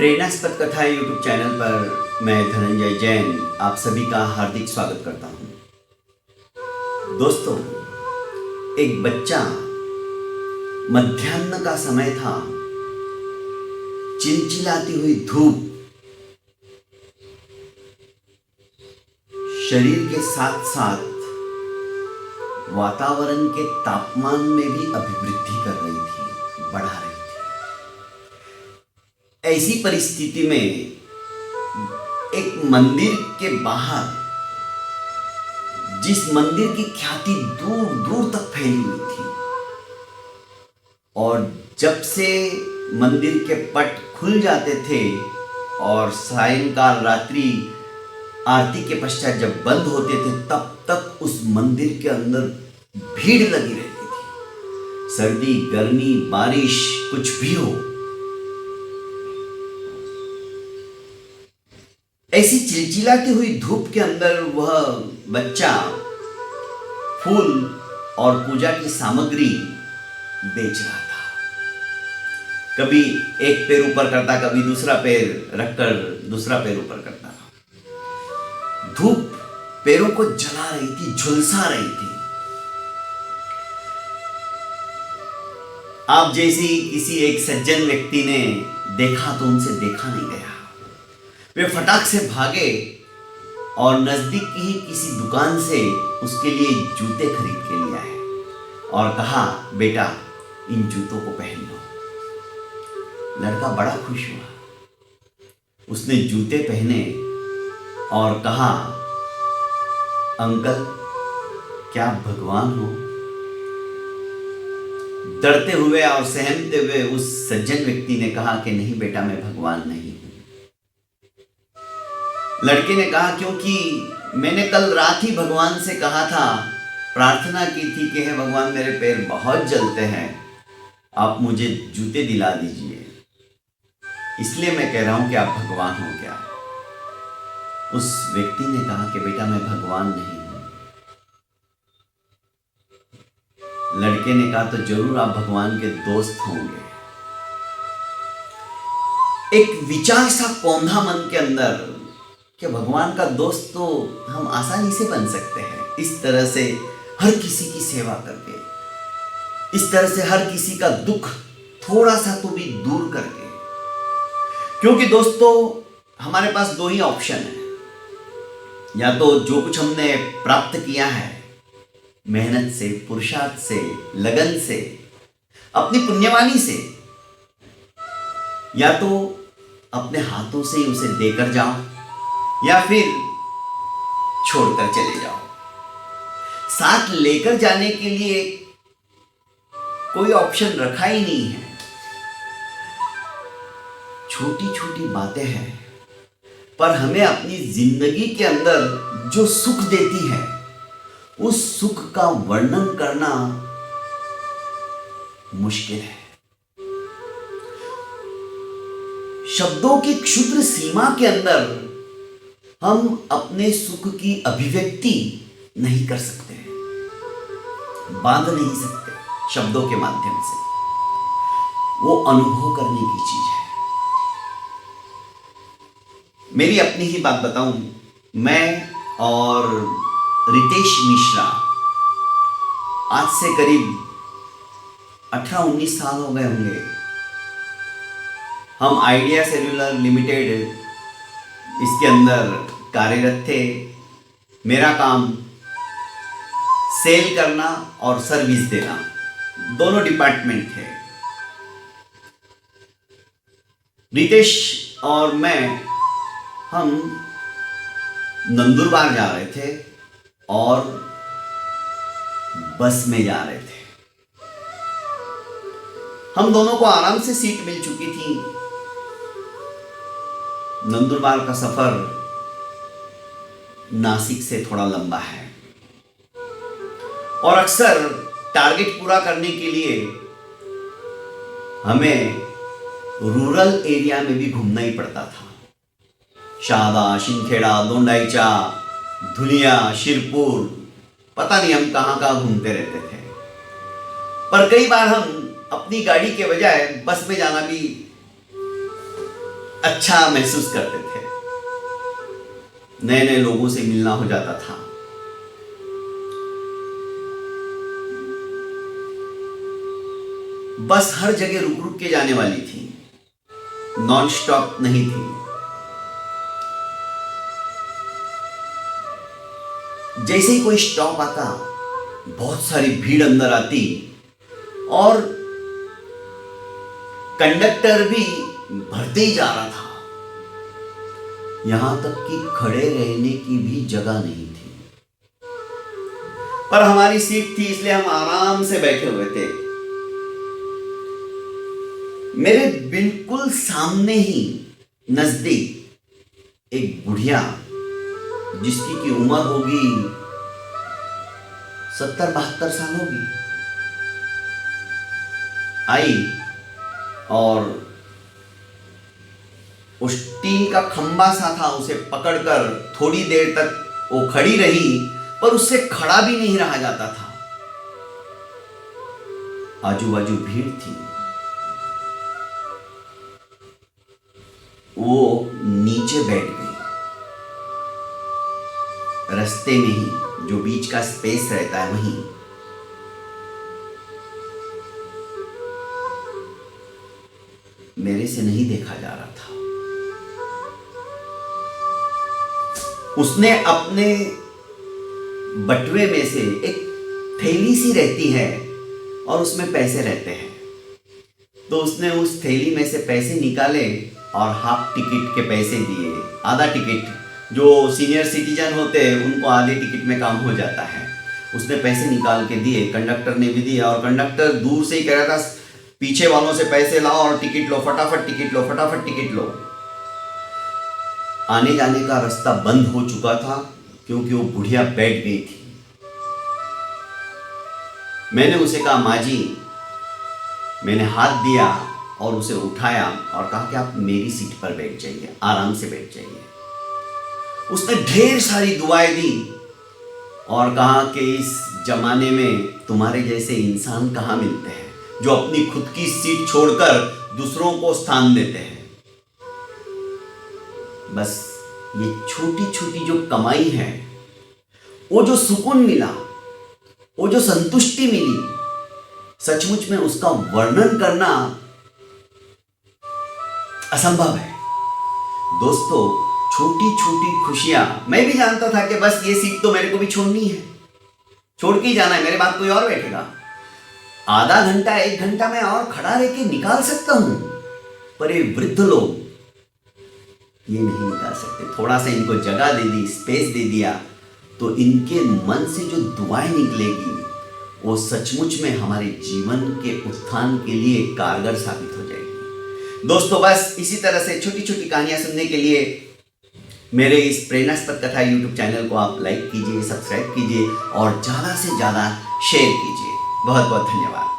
प्रेरणास्पद कथा YouTube channel पर मैं धनंजय जैन आप सभी का हार्दिक स्वागत करता हूं। दोस्तों, एक बच्चा, मध्याह्न का समय था, चिलचिलाती हुई धूप शरीर के साथ साथ वातावरण के तापमान में भी अभिवृद्धि कर रही थी, बढ़ा रही थी। ऐसी परिस्थिति में एक मंदिर के बाहर, जिस मंदिर की ख्याति दूर दूर तक फैली हुई थी, और जब से मंदिर के पट खुल जाते थे और सायंकाल रात्रि आरती के पश्चात जब बंद होते थे, तब तक उस मंदिर के अंदर भीड़ लगी रहती थी। सर्दी, गर्मी, बारिश, कुछ भी हो, ऐसी चिलचिलाती हुई धूप के अंदर वह बच्चा फूल और पूजा की सामग्री बेच रहा था। कभी एक पैर ऊपर करता, कभी दूसरा पैर रखकर दूसरा पैर ऊपर करता। धूप पैरों को जला रही थी, झुलसा रही थी। आप जैसी किसी एक सज्जन व्यक्ति ने देखा तो उनसे देखा नहीं गया। वे फटाक से भागे और नजदीक की ही किसी दुकान से उसके लिए जूते खरीद के लिए आए और कहा, बेटा इन जूतों को पहन लो। लड़का बड़ा खुश हुआ। उसने जूते पहने और कहा, अंकल क्या आप भगवान हो? डरते हुए और सहमते हुए उस सज्जन व्यक्ति ने कहा कि नहीं बेटा, मैं भगवान नहीं हूं। लड़के ने कहा, क्योंकि मैंने कल रात ही भगवान से कहा था, प्रार्थना की थी कि हे भगवान, मेरे पैर बहुत जलते हैं, आप मुझे जूते दिला दीजिए, इसलिए मैं कह रहा हूं कि आप भगवान हो क्या? उस व्यक्ति ने कहा कि बेटा, मैं भगवान नहीं हूं। लड़के ने कहा, तो जरूर आप भगवान के दोस्त होंगे। एक विचार सा कौंधा मन के अंदर कि भगवान का दोस्त तो हम आसानी से बन सकते हैं, इस तरह से हर किसी की सेवा करके, इस तरह से हर किसी का दुख थोड़ा सा तो भी दूर करके। क्योंकि दोस्तों, हमारे पास दो ही ऑप्शन है, या तो जो कुछ हमने प्राप्त किया है मेहनत से, पुरुषार्थ से, लगन से, अपनी पुण्यवानी से, या तो अपने हाथों से ही उसे देकर जाओ या फिर छोड़कर चले जाओ। साथ लेकर जाने के लिए कोई ऑप्शन रखा ही नहीं है। छोटी छोटी बातें हैं, पर हमें अपनी जिंदगी के अंदर जो सुख देती है, उस सुख का वर्णन करना मुश्किल है। शब्दों की क्षुद्र सीमा के अंदर हम अपने सुख की अभिव्यक्ति नहीं कर सकते, बांध नहीं सकते शब्दों के माध्यम से। वो अनुभव करने की चीज है। मेरी अपनी ही बात बताऊं, मैं और रितेश मिश्रा आज से करीब 18-19 साल हो गए होंगे, हम आइडिया सेल्यूलर लिमिटेड इसके अंदर कार्यरत थे। मेरा काम सेल करना और सर्विस देना, दोनों डिपार्टमेंट थे। रितेश और मैं, हम नंदुरबार जा रहे थे और बस में जा रहे थे। हम दोनों को आराम से सीट मिल चुकी थी। नंदुरबार का सफर नासिक से थोड़ा लंबा है और अक्सर टारगेट पूरा करने के लिए हमें रूरल एरिया में भी घूमना ही पड़ता था। शाहदा, शिंखेड़ा, दोंडाईचा, धुलिया, शिरपुर, पता नहीं हम कहां कहां घूमते रहते थे। पर कई बार हम अपनी गाड़ी के बजाय बस में जाना भी अच्छा महसूस करते थे। नए नए लोगों से मिलना हो जाता था। बस हर जगह रुक रुक के जाने वाली थी, नॉन स्टॉप नहीं थी। जैसे ही कोई स्टॉप आता, बहुत सारी भीड़ अंदर आती और कंडक्टर भी भरते ही जा रहा था। यहां तक कि खड़े रहने की भी जगह नहीं थी। पर हमारी सीट थी, इसलिए हम आराम से बैठे हुए थे। मेरे बिल्कुल सामने ही नजदीक एक बुढ़िया, जिसकी की उम्र होगी 70-72 साल होगी, आई और उस टीन का खंबा सा था, उसे पकड़कर थोड़ी देर तक वो खड़ी रही, पर उससे खड़ा भी नहीं रहा जाता था। आजू बाजू भीड़ थी। वो नीचे बैठ गई, रास्ते में ही जो बीच का स्पेस रहता है वहीं। मेरे से नहीं देखा जा रहा था। उसने अपने बटुए में से एक थैली सी रहती है और उसमें पैसे रहते हैं, तो उसने उस थैली में से पैसे निकाले और हाफ टिकट के पैसे दिए। आधा टिकट, जो सीनियर सिटीजन होते हैं उनको आधे टिकट में काम हो जाता है, उसने पैसे निकाल के दिए। कंडक्टर ने भी दिया और कंडक्टर दूर से ही कह रहा था, पीछे वालों से पैसे लाओ और टिकट लो, फटाफट टिकट लो, फटाफट टिकट लो। आने जाने का रास्ता बंद हो चुका था क्योंकि वो बुढ़िया बैठ गई थी। मैंने उसे कहा, माँ जी, मैंने हाथ दिया और उसे उठाया और कहा कि आप मेरी सीट पर बैठ जाइए, आराम से बैठ जाइए। उसने ढेर सारी दुआएं दी और कहा कि इस जमाने में तुम्हारे जैसे इंसान कहाँ मिलते हैं जो अपनी खुद की सीट छोड़कर दूसरों को स्थान देते हैं। बस ये छोटी छोटी जो कमाई है, वो जो सुकून मिला, वो जो संतुष्टि मिली, सचमुच में उसका वर्णन करना असंभव है। दोस्तों, छोटी छोटी खुशियां, मैं भी जानता था कि बस ये सीट तो मेरे को भी छोड़नी है, छोड़ के ही जाना है, मेरे बाद कोई और बैठेगा। आधा घंटा 1 घंटा मैं और खड़ा रह के निकाल सकता हूं, पर ये वृद्ध लोग ये नहीं निकाल सकते। थोड़ा सा इनको जगह दे दी, स्पेस दे दिया, तो इनके मन से जो दुआएं निकलेगी वो सचमुच में हमारे जीवन के उत्थान के लिए कारगर साबित हो जाएगी। दोस्तों, बस इसी तरह से छोटी छोटी कहानियां सुनने के लिए मेरे इस प्रेरणास्पद कथा यूट्यूब चैनल को आप लाइक कीजिए, सब्सक्राइब कीजिए और ज़्यादा से ज़्यादा शेयर कीजिए। बहुत बहुत धन्यवाद।